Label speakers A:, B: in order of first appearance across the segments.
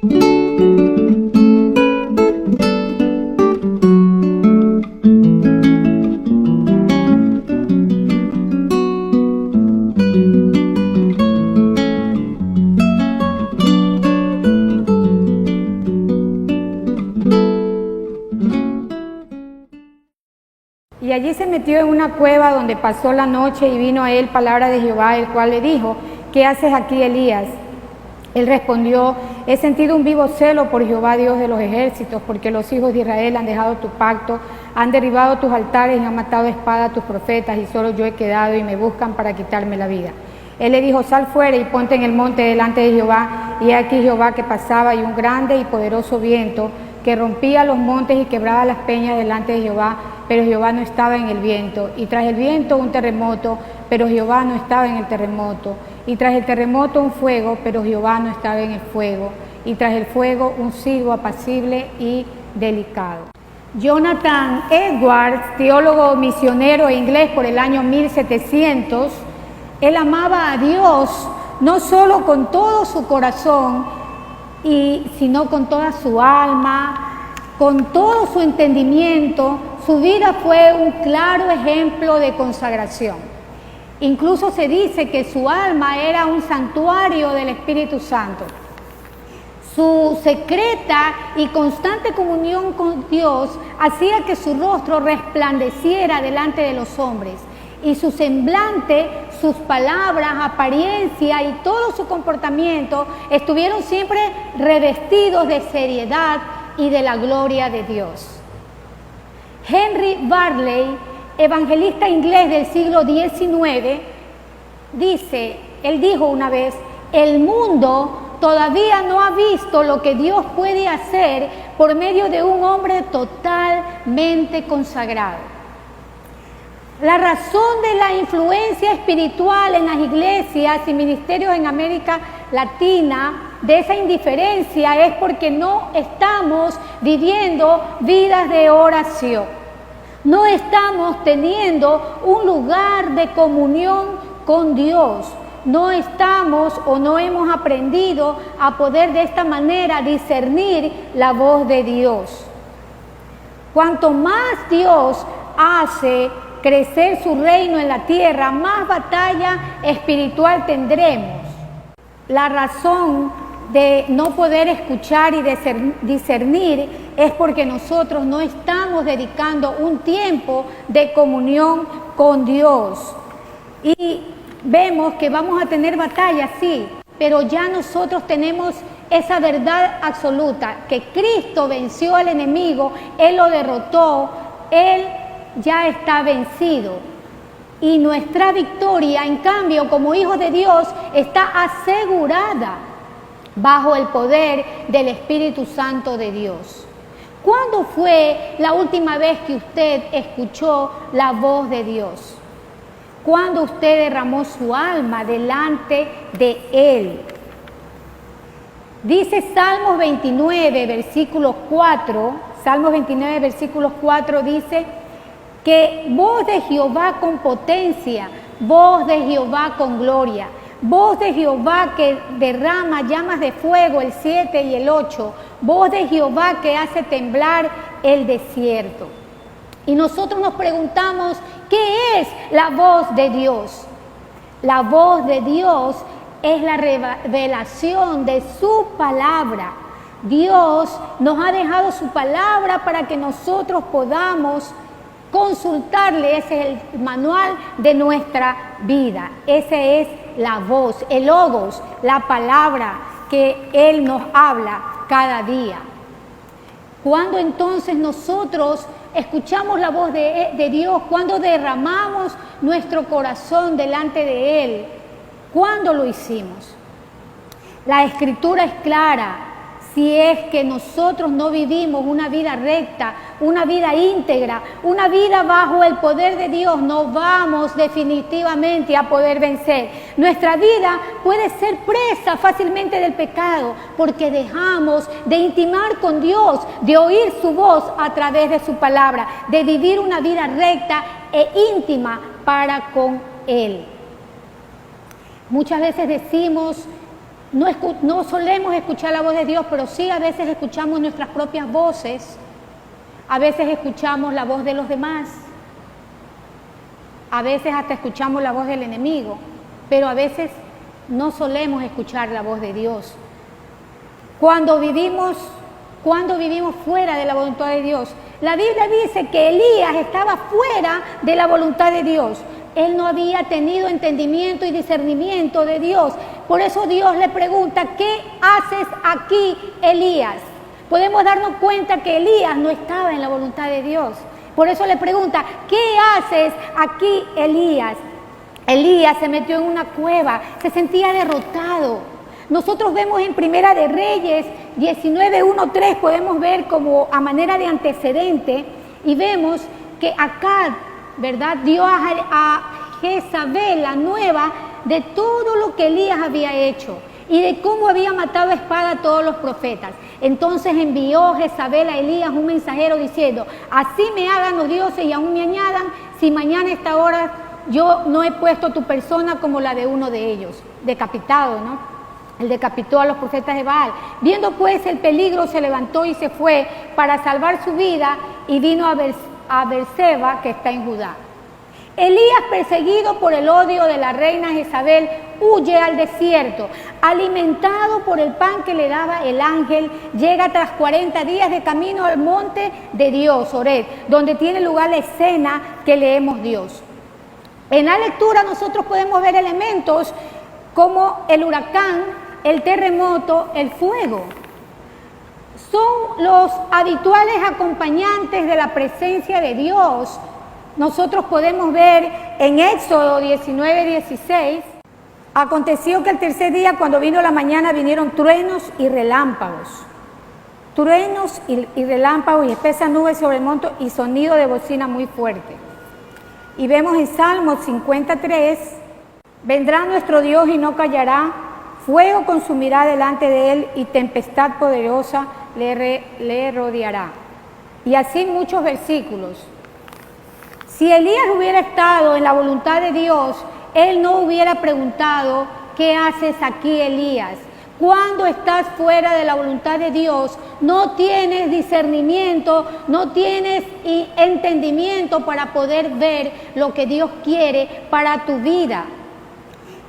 A: Y allí se metió en una cueva donde pasó la noche y vino a él palabra de Jehová, el cual le dijo: ¿qué haces aquí, Elías? Él respondió: he sentido un vivo celo por Jehová, Dios de los ejércitos, porque los hijos de Israel han dejado tu pacto, han derribado tus altares y han matado a espada a tus profetas, y solo yo he quedado y me buscan para quitarme la vida. Él le dijo: sal fuera y ponte en el monte delante de Jehová. Y he aquí Jehová que pasaba, y un grande y poderoso viento que rompía los montes y quebraba las peñas delante de Jehová, pero Jehová no estaba en el viento. Y tras el viento un terremoto, pero Jehová no estaba en el terremoto. Y tras el terremoto un fuego, pero Jehová no estaba en el fuego. Y tras el fuego un silbo apacible y delicado. Jonathan Edwards, teólogo misionero inglés por el año 1700, él amaba a Dios no solo con todo su corazón, sino con toda su alma, con todo su entendimiento. Su vida fue un claro ejemplo de consagración. Incluso se dice que su alma era un santuario del Espíritu Santo. Su secreta y constante comunión con Dios hacía que su rostro resplandeciera delante de los hombres, y su semblante, sus palabras, apariencia y todo su comportamiento estuvieron siempre revestidos de seriedad y de la gloria de Dios. Henry Varley, evangelista inglés del siglo XIX, él dijo una vez: el mundo todavía no ha visto lo que Dios puede hacer por medio de un hombre totalmente consagrado. La razón de la influencia espiritual en las iglesias y ministerios en América Latina, de esa indiferencia, es porque no estamos viviendo vidas de oración. No estamos teniendo un lugar de comunión con Dios. No estamos o no hemos aprendido a poder de esta manera discernir la voz de Dios. Cuanto más Dios hace crecer su reino en la tierra, más batalla espiritual tendremos. La razón de no poder escuchar y discernir es porque nosotros no estamos dedicando un tiempo de comunión con Dios. Y vemos que vamos a tener batallas, sí, pero ya nosotros tenemos esa verdad absoluta, que Cristo venció al enemigo, Él lo derrotó, Él ya está vencido. Y nuestra victoria, en cambio, como hijos de Dios, está asegurada bajo el poder del Espíritu Santo de Dios. ¿Cuándo fue la última vez que usted escuchó la voz de Dios? ¿Cuándo usted derramó su alma delante de Él? Dice Salmos 29, versículo 4, Salmos 29, versículo 4 dice que voz de Jehová con potencia, voz de Jehová con gloria, voz de Jehová que derrama llamas de fuego, el 7 y el 8, voz de Jehová que hace temblar el desierto. Y nosotros nos preguntamos, ¿qué es la voz de Dios? La voz de Dios es la revelación de su palabra. Dios nos ha dejado su palabra para que nosotros podamos consultarle. Ese es el manual de nuestra vida. Esa es la voz, el logos, la palabra que Él nos habla cada día. Cuando entonces nosotros escuchamos la voz de Dios, cuando derramamos nuestro corazón delante de Él, ¿cuándo lo hicimos? La Escritura es clara. Si es que nosotros no vivimos una vida recta, una vida íntegra, una vida bajo el poder de Dios, no vamos definitivamente a poder vencer. Nuestra vida puede ser presa fácilmente del pecado porque dejamos de intimar con Dios, de oír su voz a través de su palabra, de vivir una vida recta e íntima para con Él. Muchas veces decimos
B: No solemos escuchar la voz de Dios, pero sí a veces escuchamos nuestras propias voces, a veces escuchamos la voz de los demás, a veces hasta escuchamos la voz del enemigo, pero a veces no solemos escuchar la voz de Dios. Cuando vivimos fuera de la voluntad de Dios, la Biblia dice que Elías estaba fuera de la voluntad de Dios. Él no había tenido entendimiento y discernimiento de Dios. Por eso Dios le pregunta, ¿qué haces aquí, Elías? Podemos darnos cuenta que Elías no estaba en la voluntad de Dios. Por eso le pregunta, ¿qué haces aquí, Elías? Elías se metió en una cueva, se sentía derrotado. Nosotros vemos en Primera de Reyes 19:1-3, podemos ver como a manera de antecedente, y vemos que Acab, ¿verdad?, dio a Jezabel la nueva de todo lo que Elías había hecho y de cómo había matado a espada a todos los profetas. Entonces envió Jezabel a Elías un mensajero diciendo, así me hagan los dioses y aún me añadan, si mañana a esta hora yo no he puesto tu persona como la de uno de ellos, decapitado, ¿no? Él decapitó a los profetas de Baal. Viendo pues el peligro, se levantó y se fue para salvar su vida y vino a Beerseba, que está en Judá. Elías, perseguido por el odio de la reina Jezabel, huye al desierto. Alimentado por el pan que le daba el ángel, llega tras 40 días de camino al monte de Dios, Horeb, donde tiene lugar la escena que leemos Dios. En la lectura nosotros podemos ver elementos como el huracán, el terremoto, el fuego. Son los habituales acompañantes de la presencia de Dios. Nosotros podemos ver en Éxodo 19:16, aconteció que el tercer día, cuando vino la mañana, vinieron truenos y relámpagos. Truenos y relámpagos y espesas nubes sobre el monte y sonido de bocina muy fuerte. Y vemos en Salmos 53, vendrá nuestro Dios y no callará, fuego consumirá delante de él y tempestad poderosa le rodeará. Y así muchos versículos. Si Elías hubiera estado en la voluntad de Dios, él no hubiera preguntado, ¿qué haces aquí, Elías? Cuando estás fuera de la voluntad de Dios, no tienes discernimiento, no tienes entendimiento para poder ver lo que Dios quiere para tu vida.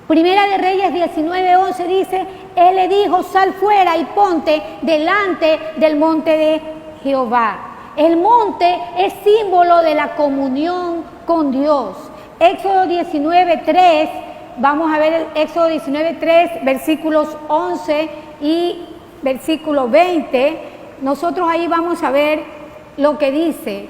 B: Primera de Reyes 19:11 dice, él le dijo, sal fuera y ponte delante del monte de Jehová. El monte es símbolo de la comunión con Dios. Éxodo 19:3, vamos a ver el Éxodo 19:3, versículos 11 y versículo 20. Nosotros ahí vamos a ver lo que dice.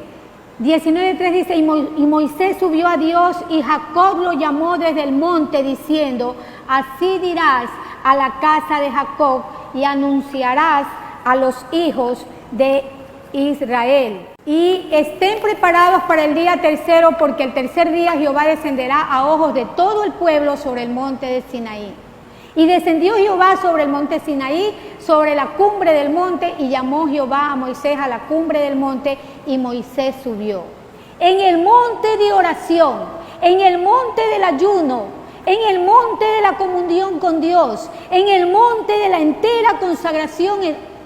B: 19:3 dice, y Moisés subió a Dios y Jacob lo llamó desde el monte diciendo, así dirás a la casa de Jacob y anunciarás a los hijos de Israel. Y estén preparados para el día tercero, porque el tercer día Jehová descenderá a ojos de todo el pueblo sobre el monte de Sinaí. Y descendió Jehová sobre el monte Sinaí, sobre la cumbre del monte, y llamó Jehová a Moisés a la cumbre del monte, y Moisés subió. En el monte de oración, en el monte del ayuno, en el monte de la comunión con Dios, en el monte de la entera consagración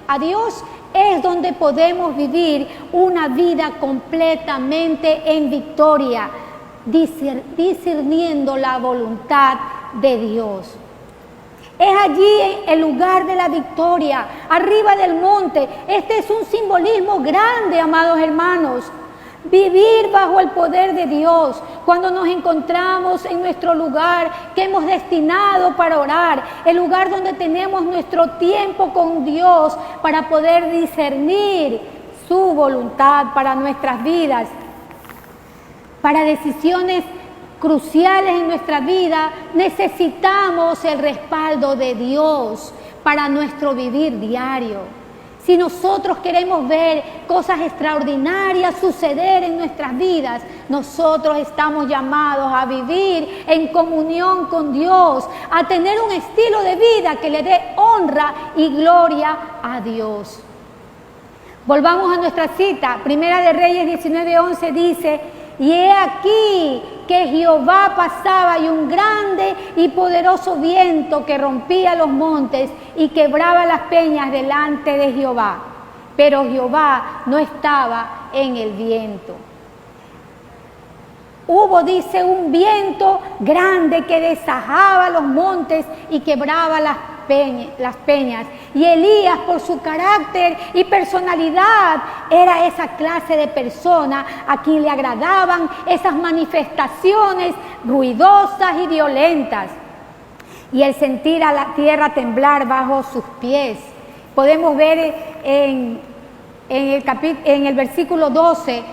B: a Dios, es donde podemos vivir una vida completamente en victoria, discerniendo la voluntad de Dios. Es allí el lugar de la victoria, arriba del monte. Este es un simbolismo grande, amados hermanos. Vivir bajo el poder de Dios, cuando nos encontramos en nuestro lugar que hemos destinado para orar, el lugar donde tenemos nuestro tiempo con Dios para poder discernir su voluntad para nuestras vidas, para decisiones cruciales en nuestra vida. Necesitamos el respaldo de Dios para nuestro vivir diario. Si nosotros queremos ver cosas extraordinarias suceder en nuestras vidas, nosotros estamos llamados a vivir en comunión con Dios, a tener un estilo de vida que le dé honra y gloria a Dios. Volvamos a nuestra cita. Primera de Reyes 19:11 dice, y he aquí que Jehová pasaba y un grande y poderoso viento que rompía los montes y quebraba las peñas delante de Jehová. Pero Jehová no estaba en el viento. Hubo, dice, un viento grande que desajaba los montes y quebraba las peñas. Y Elías, por su carácter y personalidad, era esa clase de persona a quien le agradaban esas manifestaciones ruidosas y violentas. Y el sentir a la tierra temblar bajo sus pies. Podemos ver en el versículo 12,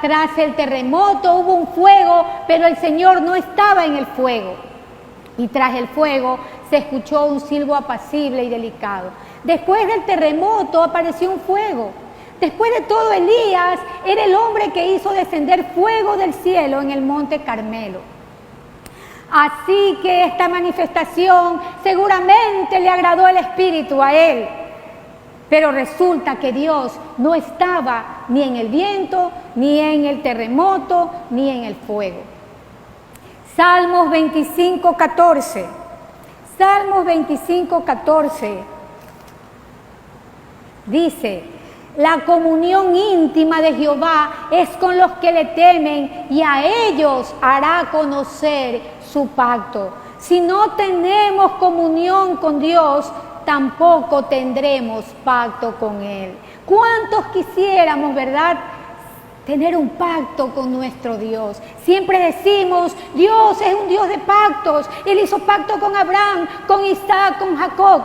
B: tras el terremoto hubo un fuego, pero el Señor no estaba en el fuego. Y tras el fuego se escuchó un silbo apacible y delicado. Después del terremoto apareció un fuego. Después de todo, Elías era el hombre que hizo descender fuego del cielo en el monte Carmelo. Así que esta manifestación seguramente le agradó el Espíritu a él. Pero resulta que Dios no estaba ni en el viento, ni en el terremoto, ni en el fuego. Salmos 25:14. Salmos 25:14 dice: la comunión íntima de Jehová es con los que le temen y a ellos hará conocer su pacto. Si no tenemos comunión con Dios, tampoco tendremos pacto con Él. ¿Cuántos quisiéramos, verdad, tener un pacto con nuestro Dios? Siempre decimos, Dios es un Dios de pactos. Él hizo pacto con Abraham, con Isaac, con Jacob.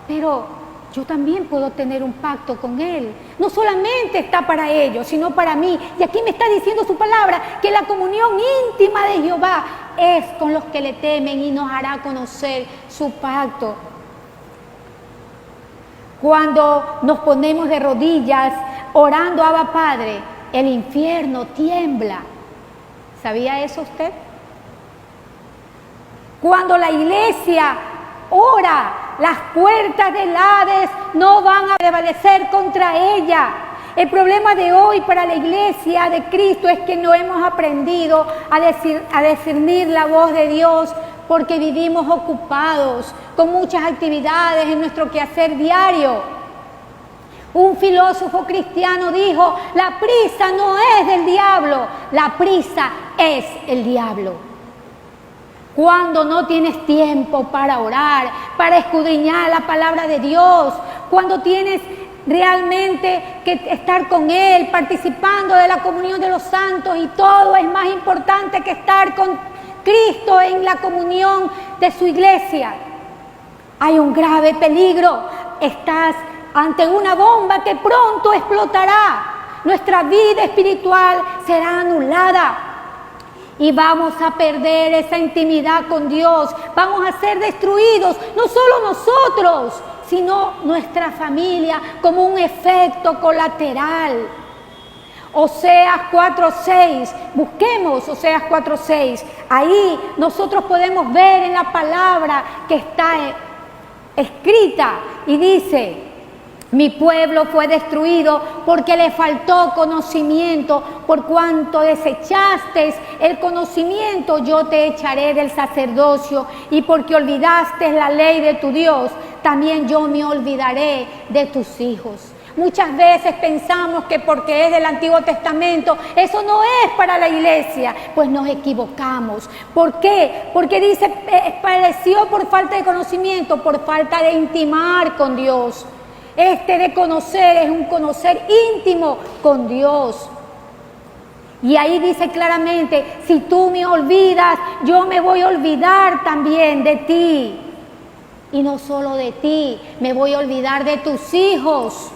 B: Pero yo también puedo tener un pacto con Él. No solamente está para ellos, sino para mí. Y aquí me está diciendo su palabra, que la comunión íntima de Jehová es con los que le temen y nos hará conocer su pacto. Cuando nos ponemos de rodillas orando a Abba Padre, el infierno tiembla. ¿Sabía eso usted? Cuando la iglesia ora, las puertas del Hades no van a prevalecer contra ella. El problema de hoy para la iglesia de Cristo es que no hemos aprendido a discernir la voz de Dios, porque vivimos ocupados con muchas actividades en nuestro quehacer diario. Un filósofo cristiano dijo: la prisa no es del diablo, la prisa es el diablo. Cuando no tienes tiempo para orar, para escudriñar la palabra de Dios, cuando tienes realmente que estar con Él, participando de la comunión de los santos, y todo es más importante que estar con Cristo en la comunión de su iglesia, hay un grave peligro. Estás ante una bomba que pronto explotará. Nuestra vida espiritual será anulada y vamos a perder esa intimidad con Dios. Vamos a ser destruidos, no solo nosotros, sino nuestra familia, como un efecto colateral. Oseas 4:6, busquemos Oseas 4:6. Ahí nosotros podemos ver en la palabra que está escrita y dice: mi pueblo fue destruido porque le faltó conocimiento. Por cuanto desechaste el conocimiento, yo te echaré del sacerdocio, y porque olvidaste la ley de tu Dios, también yo me olvidaré de tus hijos. Muchas veces pensamos que porque es del Antiguo Testamento, eso no es para la iglesia. Pues nos equivocamos. ¿Por qué? Porque dice, pereció por falta de conocimiento, por falta de intimar con Dios. De conocer es un conocer íntimo con Dios. Y ahí dice claramente: si tú me olvidas, yo me voy a olvidar también de ti. Y no solo de ti, me voy a olvidar de tus hijos.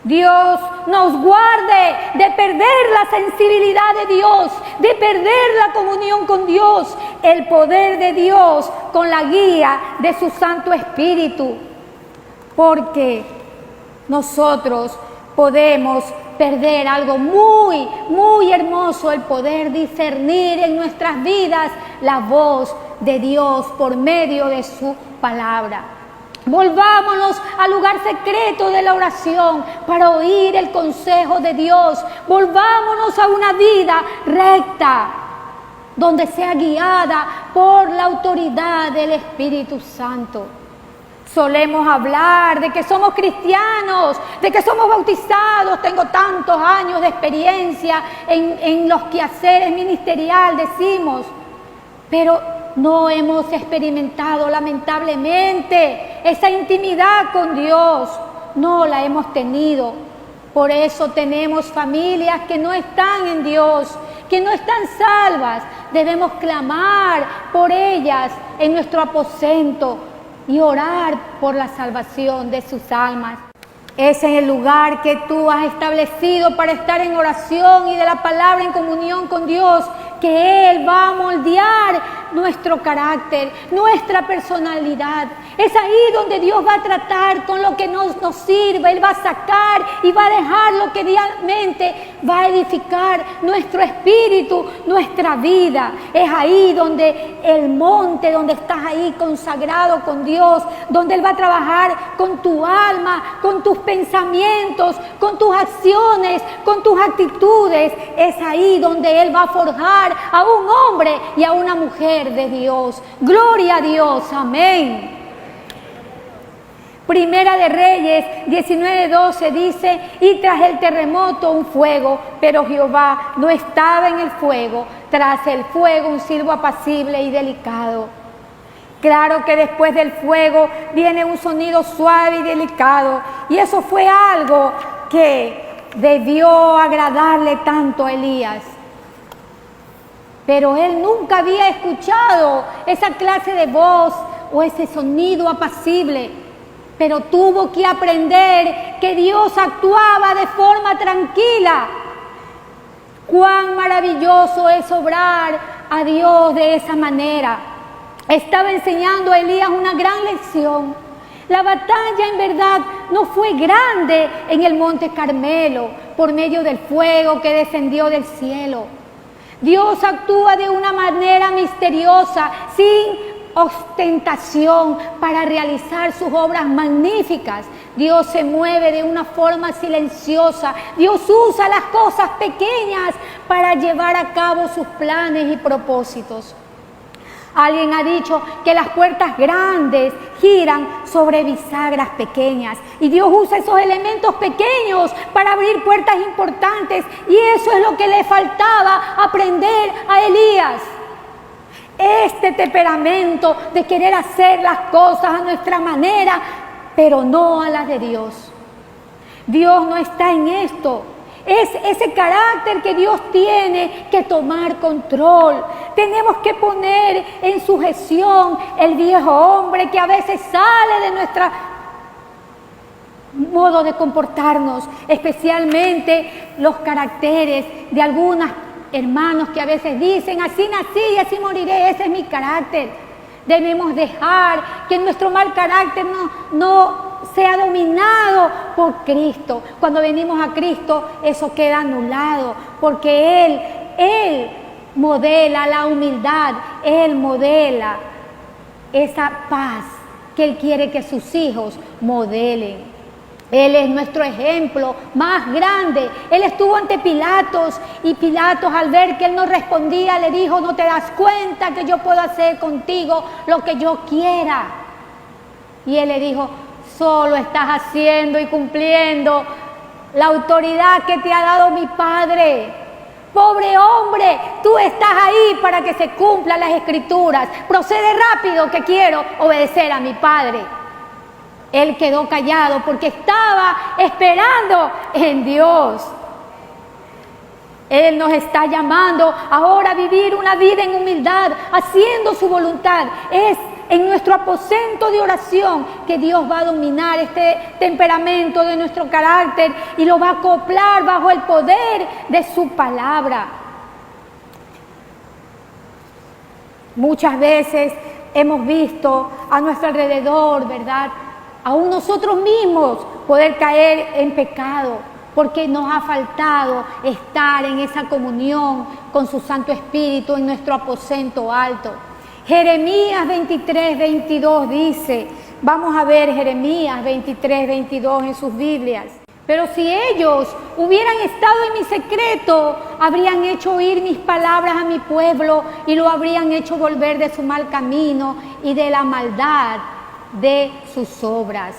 B: Dios nos guarde de perder la sensibilidad de Dios, de perder la comunión con Dios, el poder de Dios con la guía de su Santo Espíritu. Porque nosotros podemos perder algo muy, muy hermoso: el poder discernir en nuestras vidas la voz de Dios por medio de su palabra. Volvámonos al lugar secreto de la oración para oír el consejo de Dios. Volvámonos a una vida recta, donde sea guiada por la autoridad del Espíritu Santo. Solemos hablar de que somos cristianos, de que somos bautizados. Tengo tantos años de experiencia en los quehaceres ministerial, decimos, pero no hemos experimentado lamentablemente esa intimidad con Dios. No la hemos tenido. Por eso tenemos familias que no están en Dios, que no están salvas. Debemos clamar por ellas en nuestro aposento y orar por la salvación de sus almas. Es en el lugar que tú has establecido para estar en oración y de la palabra en comunión con Dios que Él va a moldear nuestro carácter, nuestra personalidad. Es ahí donde Dios va a tratar con lo que nos sirve. Él va a sacar y va a dejar lo que realmente va a edificar nuestro espíritu, nuestra vida. Es ahí donde el monte, donde estás ahí consagrado con Dios, donde Él va a trabajar con tu alma, con tus pensamientos, con tus acciones, con tus actitudes. Es ahí donde Él va a forjar a un hombre y a una mujer de Dios. Gloria a Dios, amén. Primera de Reyes 19:12 dice: y tras el terremoto un fuego, pero Jehová no estaba en el fuego, tras el fuego un silbo apacible y delicado. Claro que después del fuego viene un sonido suave y delicado, y eso fue algo que debió agradarle tanto a Elías. Pero él nunca había escuchado esa clase de voz o ese sonido apacible. Pero tuvo que aprender que Dios actuaba de forma tranquila. Cuán maravilloso es obrar a Dios de esa manera. Estaba enseñando a Elías una gran lección. La batalla en verdad no fue grande en el monte Carmelo por medio del fuego que descendió del cielo. Dios actúa de una manera misteriosa, sin ostentación, para realizar sus obras magníficas. Dios se mueve de una forma silenciosa. Dios usa las cosas pequeñas para llevar a cabo sus planes y propósitos. Alguien ha dicho que las puertas grandes giran sobre bisagras pequeñas, y Dios usa esos elementos pequeños para abrir puertas importantes, y eso es lo que le faltaba aprender a Elías. Este temperamento de querer hacer las cosas a nuestra manera, pero no a las de Dios. Dios no está en esto. Es ese carácter que Dios tiene que tomar control. Tenemos que poner en sujeción el viejo hombre que a veces sale de nuestro modo de comportarnos, especialmente los caracteres de algunos hermanos que a veces dicen: así nací y así moriré, ese es mi carácter. Debemos dejar que nuestro mal carácter no sea dominado por Cristo. Cuando venimos a Cristo, eso queda anulado, porque Él modela la humildad, Él modela esa paz que Él quiere que sus hijos modelen. Él es nuestro ejemplo más grande. Él estuvo ante Pilatos, y Pilatos, al ver que él no respondía, le dijo: ¿no te das cuenta que yo puedo hacer contigo lo que yo quiera? Y él le dijo: solo estás haciendo y cumpliendo la autoridad que te ha dado mi Padre. Pobre hombre, tú estás ahí para que se cumplan las Escrituras. Procede rápido, que quiero obedecer a mi Padre. Él quedó callado porque estaba esperando en Dios. Él nos está llamando ahora a vivir una vida en humildad, haciendo su voluntad. Es en nuestro aposento de oración que Dios va a dominar este temperamento de nuestro carácter y lo va a acoplar bajo el poder de su palabra. Muchas veces hemos visto a nuestro alrededor, ¿verdad?, aún nosotros mismos poder caer en pecado, porque nos ha faltado estar en esa comunión con su Santo Espíritu en nuestro aposento alto. Jeremías 23:22 dice: Vamos a ver Jeremías 23, 22 en sus Biblias. Pero si ellos hubieran estado en mi secreto, habrían hecho oír mis palabras a mi pueblo y lo habrían hecho volver de su mal camino y de la maldad de sus obras.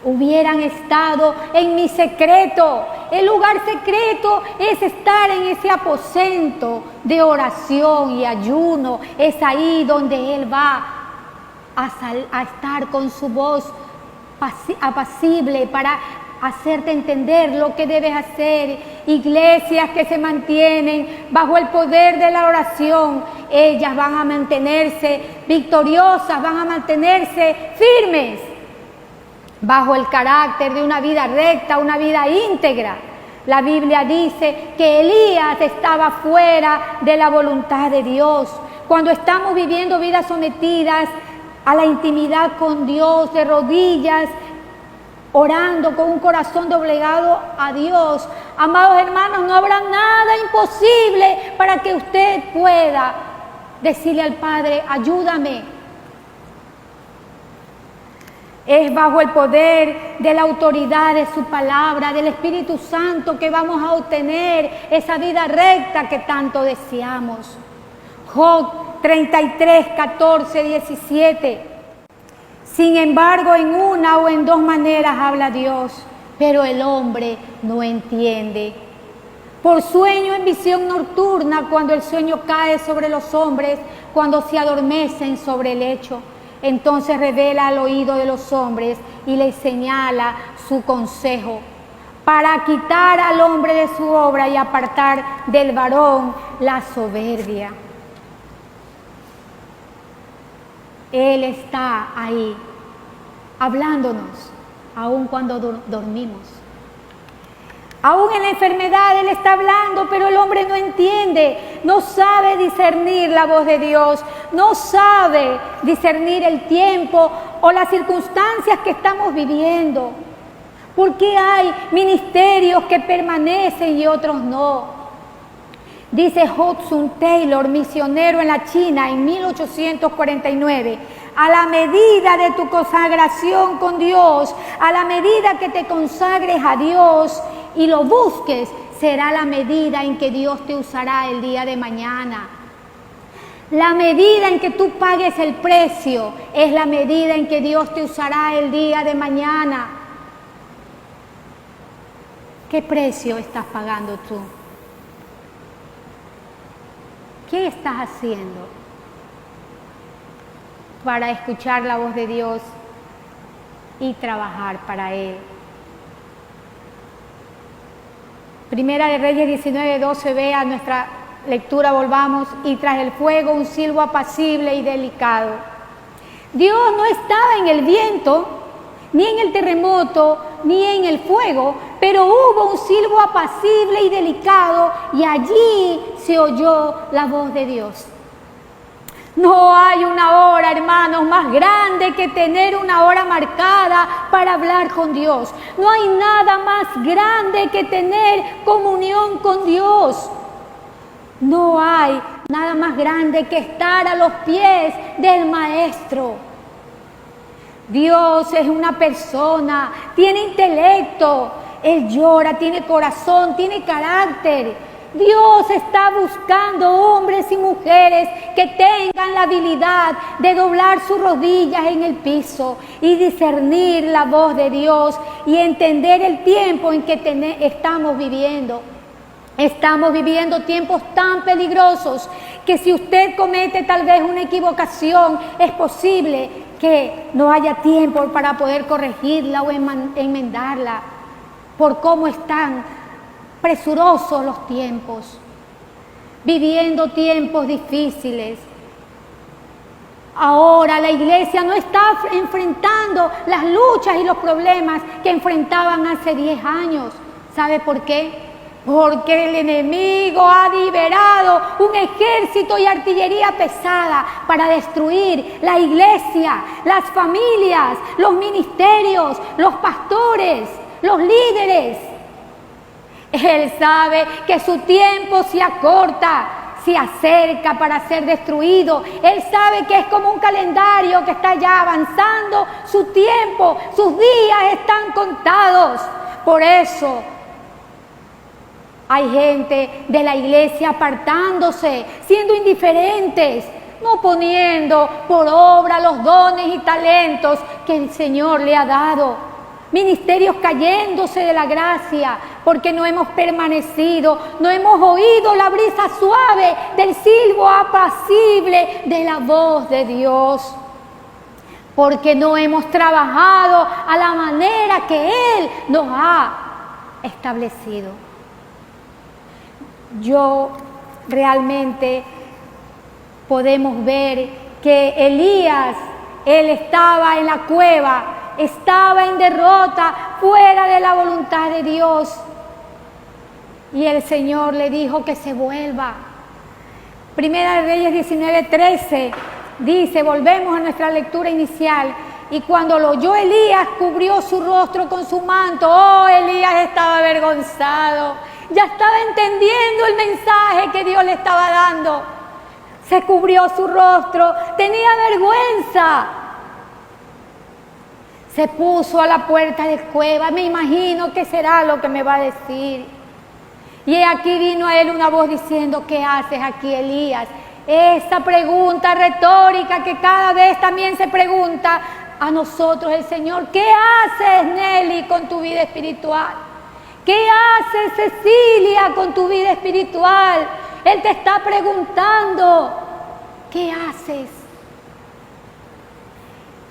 B: Hubieran estado en mi secreto. El lugar secreto es estar en ese aposento de oración y ayuno. Es ahí donde Él va a estar con su voz apacible para hacerte entender lo que debes hacer. Iglesias que se mantienen bajo el poder de la oración, ellas van a mantenerse victoriosas, van a mantenerse firmes bajo el carácter de una vida recta, una vida íntegra. La Biblia dice que Elías estaba fuera de la voluntad de Dios. Cuando estamos viviendo vidas sometidas a la intimidad con Dios, de rodillas, orando con un corazón doblegado a Dios, amados hermanos, no habrá nada imposible para que usted pueda decirle al Padre: ayúdame. Es bajo el poder de la autoridad de su palabra, del Espíritu Santo, que vamos a obtener esa vida recta que tanto deseamos. Job 33, 14, 17. Sin embargo, en una o en dos maneras habla Dios, pero el hombre no entiende. Por sueño en visión nocturna, cuando el sueño cae sobre los hombres, cuando se adormecen sobre el lecho. Entonces revela al oído de los hombres y les señala su consejo, para quitar al hombre de su obra y apartar del varón la soberbia. Él está ahí, hablándonos, aun cuando dormimos. Aún en la enfermedad Él está hablando, pero el hombre no entiende, no sabe discernir la voz de Dios, no sabe discernir el tiempo o las circunstancias que estamos viviendo. ¿Por qué hay ministerios que permanecen y otros no? Dice Hudson Taylor, misionero en la China en 1849, a la medida de tu consagración con Dios, a la medida que te consagres a Dios y lo busques, será la medida en que Dios te usará el día de mañana. La medida en que tú pagues el precio es la medida en que Dios te usará el día de mañana. ¿Qué precio estás pagando tú? ¿Qué estás haciendo para escuchar la voz de Dios y trabajar para Él? Primera de Reyes 19, 12, vea nuestra lectura, volvamos. Y tras el fuego un silbo apacible y delicado. Dios no estaba en el viento, ni en el terremoto, ni en el fuego, pero hubo un silbo apacible y delicado, y allí se oyó la voz de Dios. No hay una hora, hermanos, más grande que tener una hora marcada para hablar con Dios. No hay nada más grande que tener comunión con Dios. No hay nada más grande que estar a los pies del Maestro. Dios es una persona, tiene intelecto, Él llora, tiene corazón, tiene carácter. Dios está buscando hombres y mujeres que tengan la habilidad de doblar sus rodillas en el piso y discernir la voz de Dios y entender el tiempo en que estamos viviendo. Estamos viviendo tiempos tan peligrosos que si usted comete tal vez una equivocación, es posible que no haya tiempo para poder corregirla o enmendarla por cómo están presurosos los tiempos, viviendo tiempos difíciles. Ahora la iglesia no está enfrentando las luchas y los problemas que enfrentaban hace 10 años. ¿Sabe por qué? Porque el enemigo ha liberado un ejército y artillería pesada para destruir la iglesia, las familias, los ministerios, los pastores, los líderes. Él sabe que su tiempo se acorta. se acerca para ser destruido. Él sabe que es como un calendario que está ya avanzando su tiempo, sus días están contados. Por eso hay gente de la iglesia apartándose, siendo indiferentes, no poniendo por obra los dones y talentos que el Señor le ha dado. Ministerios cayéndose de la gracia porque no hemos permanecido, no hemos oído la brisa suave del silbo apacible de la voz de Dios, porque no hemos trabajado a la manera que Él nos ha establecido. Realmente podemos ver que Elías, él estaba en la cueva, estaba en derrota, fuera de la voluntad de Dios. Y el Señor le dijo que se vuelva. Primera de Reyes 19:13 dice, volvemos a nuestra lectura inicial, y cuando lo oyó Elías, cubrió su rostro con su manto. Oh, Elías estaba avergonzado, ya estaba entendiendo el mensaje que Dios le estaba dando. Se cubrió su rostro, tenía vergüenza. Se puso a la puerta de cueva, me imagino que será lo que me va a decir. Y aquí vino a él una voz diciendo, ¿qué haces aquí, Elías? Esa pregunta retórica que cada vez también se pregunta a nosotros el Señor. ¿Qué haces, Nelly, con tu vida espiritual? ¿Qué haces, Cecilia, con tu vida espiritual? Él te está preguntando, ¿qué haces?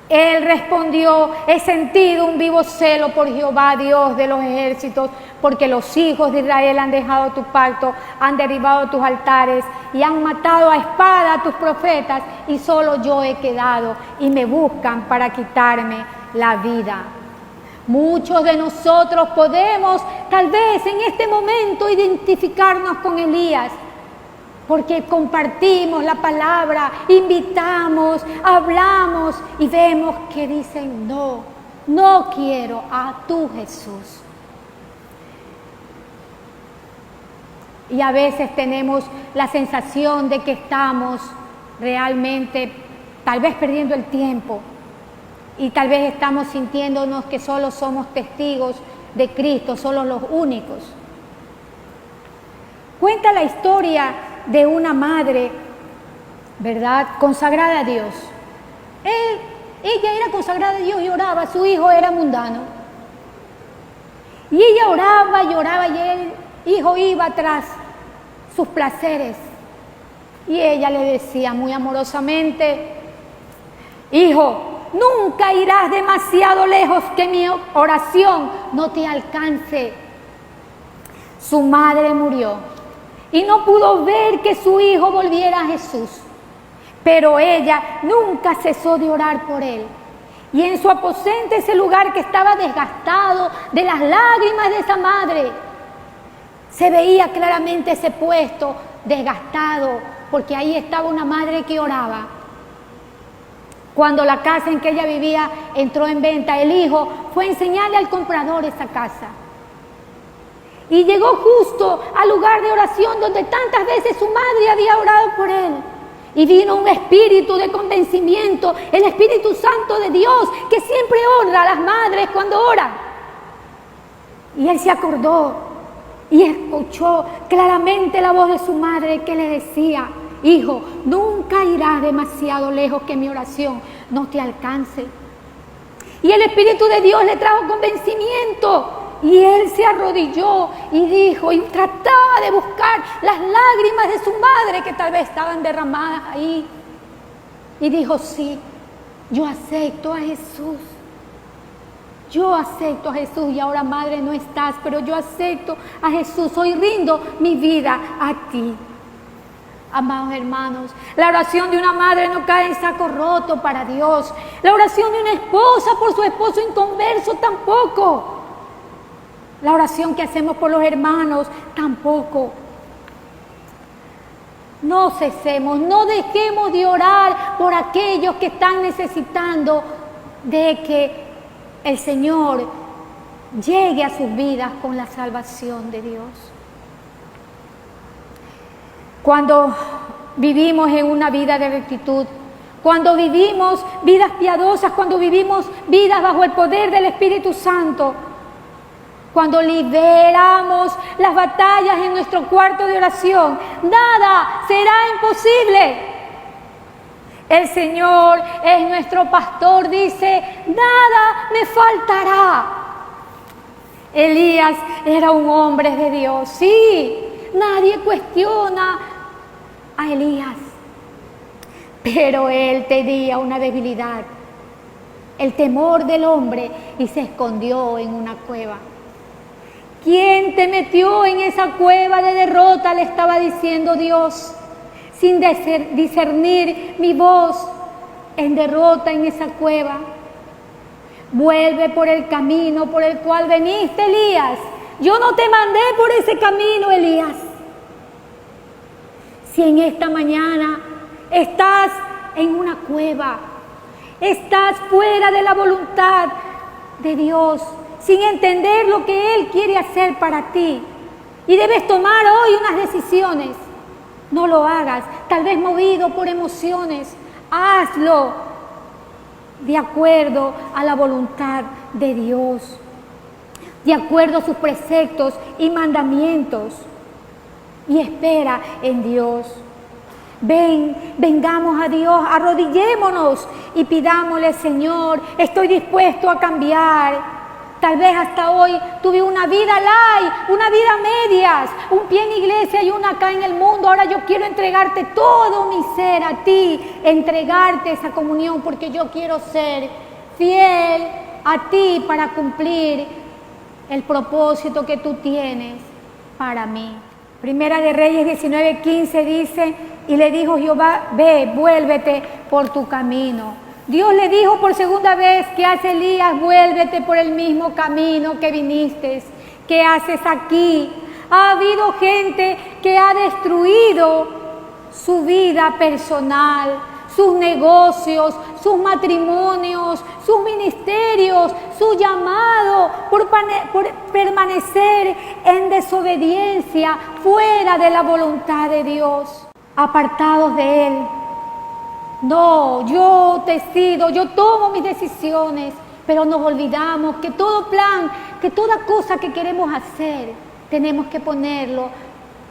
B: Él respondió, he sentido un vivo celo por Jehová, Dios de los ejércitos, porque los hijos de Israel han dejado tu pacto, han derribado tus altares y han matado a espada a tus profetas, y solo yo he quedado y me buscan para quitarme la vida. Muchos de nosotros podemos tal vez en este momento identificarnos con Elías, porque compartimos la palabra, invitamos, hablamos y vemos que dicen no, no quiero a tu Jesús. Y a veces tenemos la sensación de que estamos realmente tal vez perdiendo el tiempo, y tal vez estamos sintiéndonos que solo somos testigos de Cristo, solo los únicos. Cuenta la historia de una madre, ¿verdad?, consagrada a Dios. Ella era consagrada a Dios y oraba, su hijo era mundano. Y ella oraba y oraba y el hijo iba tras sus placeres. Y ella le decía muy amorosamente, hijo, nunca irás demasiado lejos que mi oración no te alcance. Su madre murió y no pudo ver que su hijo volviera a Jesús, pero ella nunca cesó de orar por él. Y en su aposento, ese lugar que estaba desgastado de las lágrimas de esa madre, se veía claramente ese puesto desgastado, porque ahí estaba una madre que oraba. Cuando la casa en que ella vivía entró en venta, el hijo fue a enseñarle al comprador esa casa. Y llegó justo al lugar de oración donde tantas veces su madre había orado por él. Y vino un espíritu de convencimiento, el Espíritu Santo de Dios, que siempre honra a las madres cuando oran. Y él se acordó y escuchó claramente la voz de su madre que le decía, hijo, nunca irás demasiado lejos que mi oración no te alcance. Y el Espíritu de Dios le trajo convencimiento. Y él se arrodilló y dijo, y trataba de buscar las lágrimas de su madre que tal vez estaban derramadas ahí. Y dijo, sí, yo acepto a Jesús. Yo acepto a Jesús, y ahora, madre, no estás, pero yo acepto a Jesús. Hoy rindo mi vida a ti. Amados hermanos, la oración de una madre no cae en saco roto para Dios. La oración de una esposa por su esposo inconverso tampoco. La oración que hacemos por los hermanos tampoco. No cesemos, no dejemos de orar por aquellos que están necesitando de que el Señor llegue a sus vidas con la salvación de Dios. cuando vivimos en una vida de rectitud, cuando vivimos vidas piadosas, cuando vivimos vidas bajo el poder del Espíritu Santo, cuando liberamos las batallas en nuestro cuarto de oración, nada será imposible. El Señor es nuestro pastor, dice, nada me faltará. Elías era un hombre de Dios, sí, nadie cuestiona a Elías, pero él tenía una debilidad, el temor del hombre, y se escondió en una cueva. ¿Quién te metió en esa cueva de derrota?, le estaba diciendo Dios, sin discernir mi voz en derrota en esa cueva. Vuelve por el camino por el cual veniste, Elías. Yo no te mandé por ese camino, Elías. Si en esta mañana estás en una cueva, estás fuera de la voluntad de Dios, sin entender lo que Él quiere hacer para ti, y debes tomar hoy unas decisiones, no lo hagas, tal vez movido por emociones, hazlo de acuerdo a la voluntad de Dios, de acuerdo a sus preceptos y mandamientos, y espera en Dios. Vengamos a Dios, arrodillémonos y pidámosle, Señor, estoy dispuesto a cambiar. Tal vez hasta hoy tuve una vida light, una vida a medias, un pie en iglesia y una acá en el mundo. Ahora yo quiero entregarte todo mi ser a ti, entregarte esa comunión, porque yo quiero ser fiel a ti para cumplir el propósito que tú tienes para mí. Primera de Reyes 19:15 dice, y le dijo Jehová, ve, vuélvete por tu camino. Dios le dijo por segunda vez, ¿qué hace Elías? Vuélvete por el mismo camino que viniste. ¿Qué haces aquí? Ha habido gente que ha destruido su vida personal, sus negocios, sus matrimonios, sus ministerios, su llamado por permanecer en desobediencia, fuera de la voluntad de Dios, apartados de Él. No, yo decido, yo tomo mis decisiones, pero nos olvidamos que todo plan, que toda cosa que queremos hacer, tenemos que ponerlo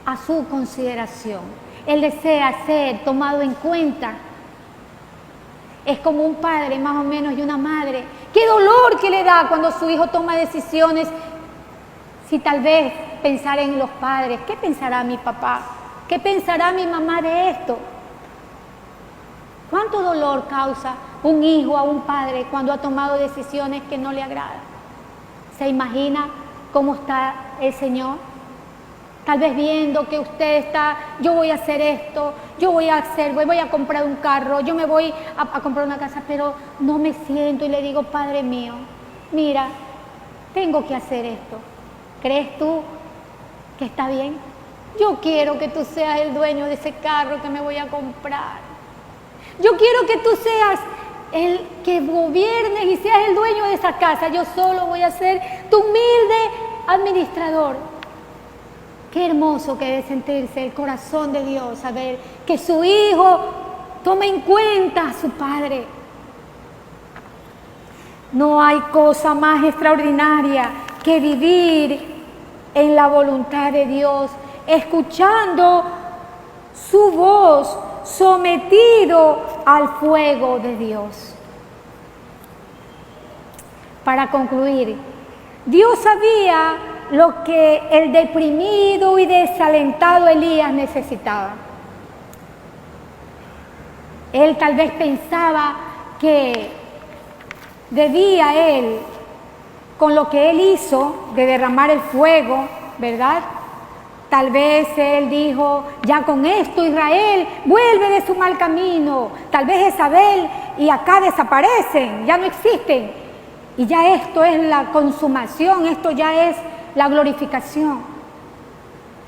B: a su consideración. Él desea ser tomado en cuenta. Es como un padre más o menos y una madre. Qué dolor que le da cuando su hijo toma decisiones. Si tal vez pensar en los padres, ¿qué pensará mi papá? ¿Qué pensará mi mamá de esto? ¿Cuánto dolor causa un hijo a un padre cuando ha tomado decisiones que no le agradan? ¿Se imagina cómo está el Señor? Tal vez viendo que usted está, yo voy a hacer esto, voy a comprar un carro, yo me voy a comprar una casa, pero no me siento y le digo, Padre mío, mira, tengo que hacer esto. ¿Crees tú que está bien? Yo quiero que tú seas el dueño de ese carro que me voy a comprar. Yo quiero que tú seas el que gobiernes y seas el dueño de esa casa. Yo solo voy a ser tu humilde administrador. Qué hermoso que debe sentirse el corazón de Dios, saber que su hijo toma en cuenta a su padre. No hay cosa más extraordinaria que vivir en la voluntad de Dios, escuchando su voz, sometido al fuego de Dios. Para concluir, Dios sabía lo que el deprimido y desalentado Elías necesitaba. Él tal vez pensaba que debía él, con lo que él hizo de derramar el fuego, ¿verdad? Tal vez él dijo, ya con esto Israel vuelve de su mal camino. Tal vez Jezabel y Acab desaparecen, ya no existen. Y ya esto es la consumación, esto ya es la glorificación.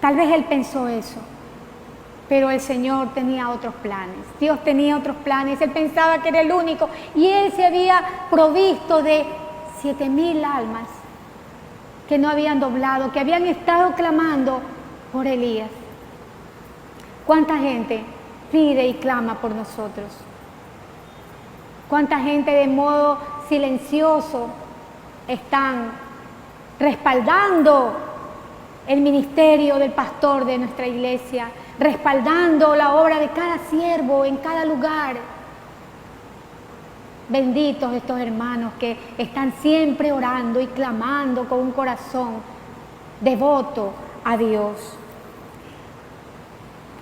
B: Tal vez él pensó eso, pero el Señor tenía otros planes. Dios tenía otros planes. Él pensaba que era el único y él se había provisto de 7,000 almas que no habían doblado, que habían estado clamando por Elías. ¿Cuánta gente pide y clama por nosotros? ¿Cuánta gente de modo silencioso están respaldando el ministerio del pastor de nuestra iglesia, respaldando la obra de cada siervo en cada lugar? Benditos estos hermanos que están siempre orando y clamando con un corazón devoto a Dios.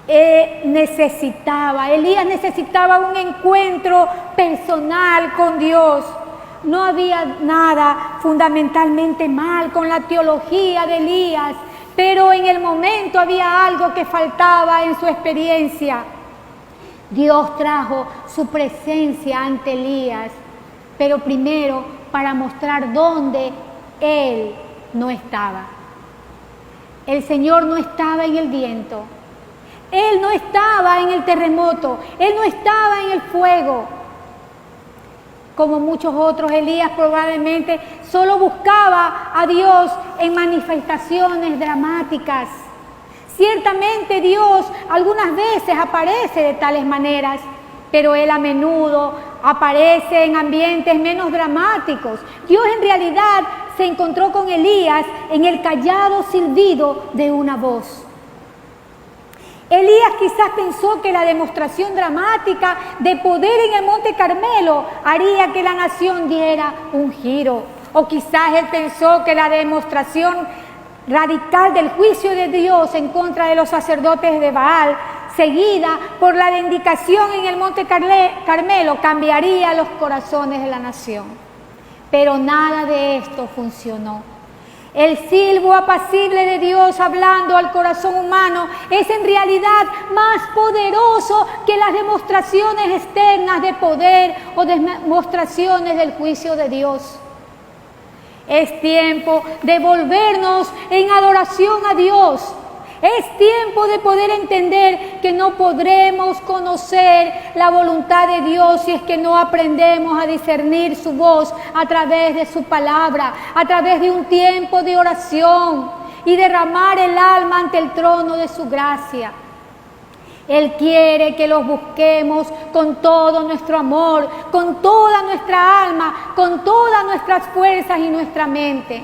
B: Elías necesitaba un encuentro personal con Dios. No había nada fundamentalmente mal con la teología de Elías, pero en el momento había algo que faltaba en su experiencia. Dios trajo su presencia ante Elías, pero primero para mostrar dónde él no estaba. El Señor no estaba en el viento, Él no estaba en el terremoto, Él no estaba en el fuego. Como muchos otros, Elías probablemente solo buscaba a Dios en manifestaciones dramáticas. Ciertamente Dios algunas veces aparece de tales maneras, pero Él a menudo aparece en ambientes menos dramáticos. Dios en realidad se encontró con Elías en el callado silbido de una voz. Elías quizás pensó que la demostración dramática de poder en el Monte Carmelo haría que la nación diera un giro. O quizás él pensó que la demostración radical del juicio de Dios en contra de los sacerdotes de Baal, seguida por la vindicación en el Monte Carmelo, cambiaría los corazones de la nación. Pero nada de esto funcionó. El silbo apacible de Dios hablando al corazón humano es en realidad más poderoso que las demostraciones externas de poder o demostraciones del juicio de Dios. Es tiempo de volvernos en adoración a Dios. Es tiempo de poder entender que no podremos conocer la voluntad de Dios si es que no aprendemos a discernir su voz a través de su palabra, a través de un tiempo de oración y derramar el alma ante el trono de su gracia. Él quiere que los busquemos con todo nuestro amor, con toda nuestra alma, con todas nuestras fuerzas y nuestra mente.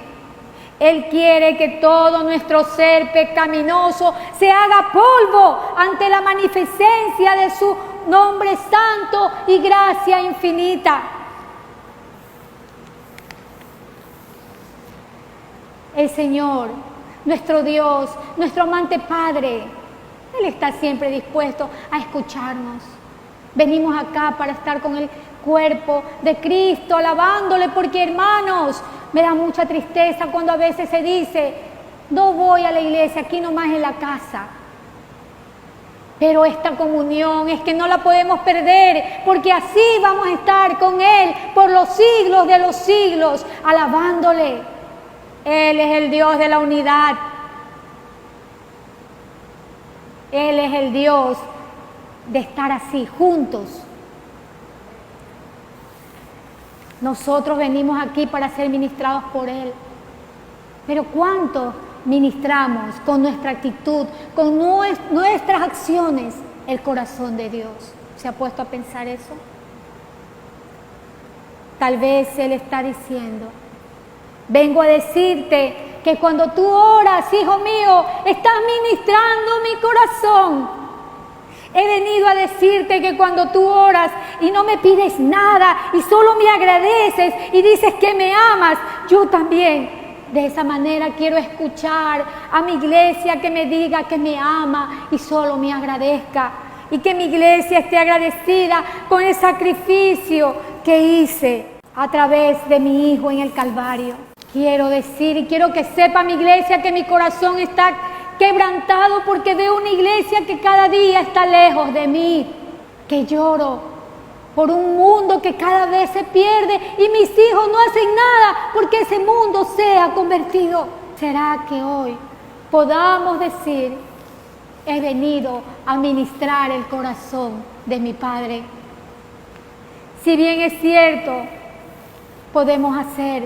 B: Él quiere que todo nuestro ser pecaminoso se haga polvo ante la magnificencia de su nombre santo y gracia infinita. El Señor, nuestro Dios, nuestro amante Padre, Él está siempre dispuesto a escucharnos. Venimos acá para estar con el cuerpo de Cristo, alabándole, porque hermanos, me da mucha tristeza cuando a veces se dice, no voy a la iglesia, aquí nomás en la casa. Pero esta comunión es que no la podemos perder, porque así vamos a estar con Él por los siglos de los siglos, alabándole. Él es el Dios de la unidad. Él es el Dios de estar así, juntos. Nosotros venimos aquí para ser ministrados por Él. Pero ¿cuánto ministramos con nuestra actitud, con nuestras acciones, el corazón de Dios? ¿Se ha puesto a pensar eso? Tal vez Él está diciendo, vengo a decirte que cuando tú oras, hijo mío, estás ministrando mi corazón. He venido a decirte que cuando tú oras y no me pides nada y solo me agradeces y dices que me amas, yo también de esa manera quiero escuchar a mi iglesia que me diga que me ama y solo me agradezca. Y que mi iglesia esté agradecida con el sacrificio que hice a través de mi Hijo en el Calvario. Quiero decir y quiero que sepa mi iglesia que mi corazón está quebrantado porque veo una iglesia que cada día está lejos de mí, que lloro por un mundo que cada vez se pierde y mis hijos no hacen nada porque ese mundo sea convertido. ¿Será que hoy podamos decir, he venido a ministrar el corazón de mi Padre? Si bien es cierto, podemos hacer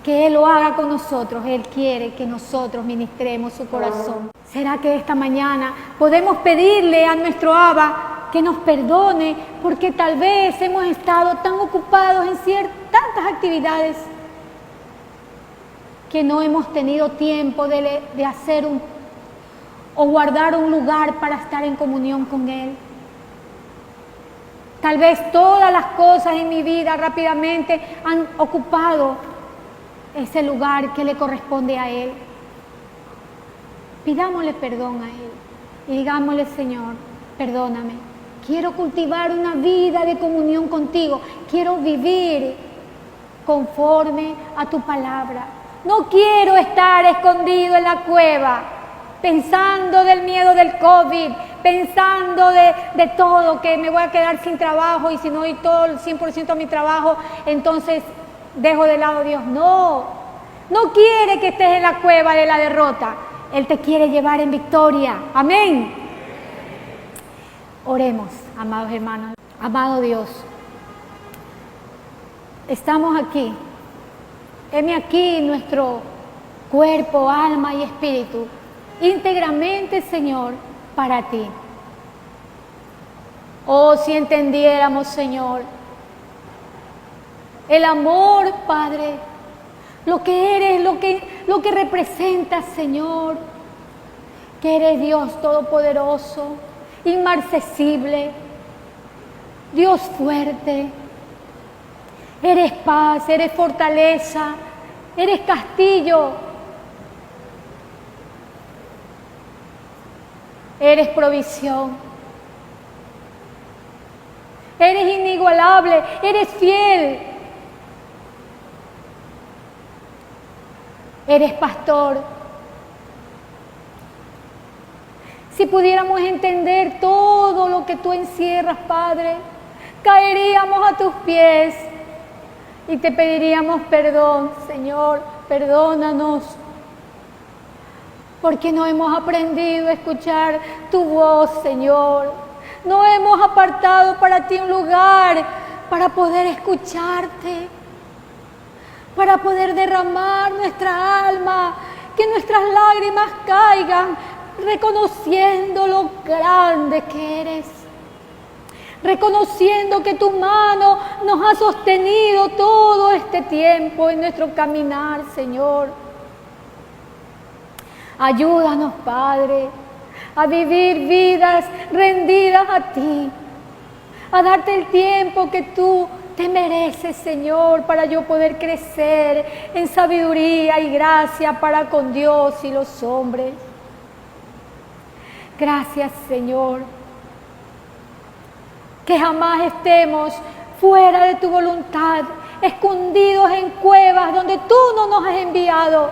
B: que Él lo haga con nosotros. Él quiere que nosotros ministremos su corazón. ¿Será que esta mañana podemos pedirle a nuestro Abba que nos perdone porque tal vez hemos estado tan ocupados en tantas actividades que no hemos tenido tiempo de hacer o guardar un lugar para estar en comunión con Él? Tal vez todas las cosas en mi vida rápidamente han ocupado ese lugar que le corresponde a Él. Pidámosle perdón a Él y digámosle: Señor, perdóname. Quiero cultivar una vida de comunión contigo. Quiero vivir conforme a tu palabra. No quiero estar escondido en la cueva, pensando del miedo del COVID, pensando de todo, que me voy a quedar sin trabajo y si no doy todo el 100% a mi trabajo, entonces dejo de lado a Dios. No quiere que estés en la cueva de la derrota. Él te quiere llevar en victoria. Amén. Oremos, amados hermanos. Amado Dios, estamos aquí. Heme aquí nuestro cuerpo, alma y espíritu, íntegramente, Señor, para ti. Oh, si entendiéramos, Señor, el amor, Padre, lo que eres, lo que representas, Señor, que eres Dios todopoderoso, inmarcesible, Dios fuerte, eres paz, eres fortaleza, eres castillo, eres provisión, eres inigualable, eres fiel, eres pastor. Si pudiéramos entender todo lo que tú encierras, Padre, caeríamos a tus pies y te pediríamos perdón. Señor, perdónanos, porque no hemos aprendido a escuchar tu voz, Señor. No hemos apartado para ti un lugar para poder escucharte, para poder derramar nuestra alma, que nuestras lágrimas caigan, reconociendo lo grande que eres, reconociendo que tu mano nos ha sostenido todo este tiempo en nuestro caminar, Señor. Ayúdanos, Padre, a vivir vidas rendidas a ti, a darte el tiempo que tú te mereces, Señor, para yo poder crecer en sabiduría y gracia para con Dios y los hombres. Gracias, Señor, que jamás estemos fuera de tu voluntad, escondidos en cuevas donde tú no nos has enviado,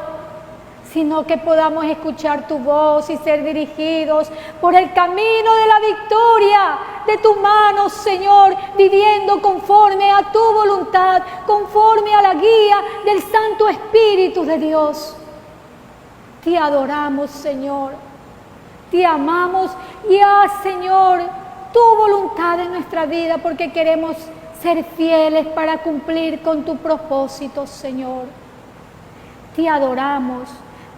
B: sino que podamos escuchar tu voz y ser dirigidos por el camino de la victoria de tu mano, Señor, viviendo conforme a tu voluntad, conforme a la guía del Santo Espíritu de Dios. Te adoramos, Señor, te amamos y haz, Señor, tu voluntad en nuestra vida, porque queremos ser fieles para cumplir con tu propósito, Señor. Te adoramos,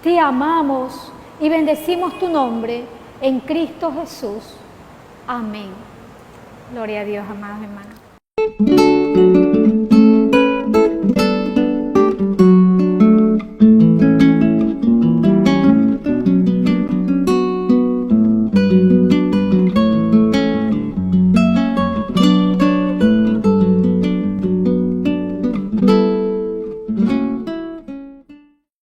B: te amamos y bendecimos tu nombre en Cristo Jesús. Amén. Gloria a Dios, amados hermanos.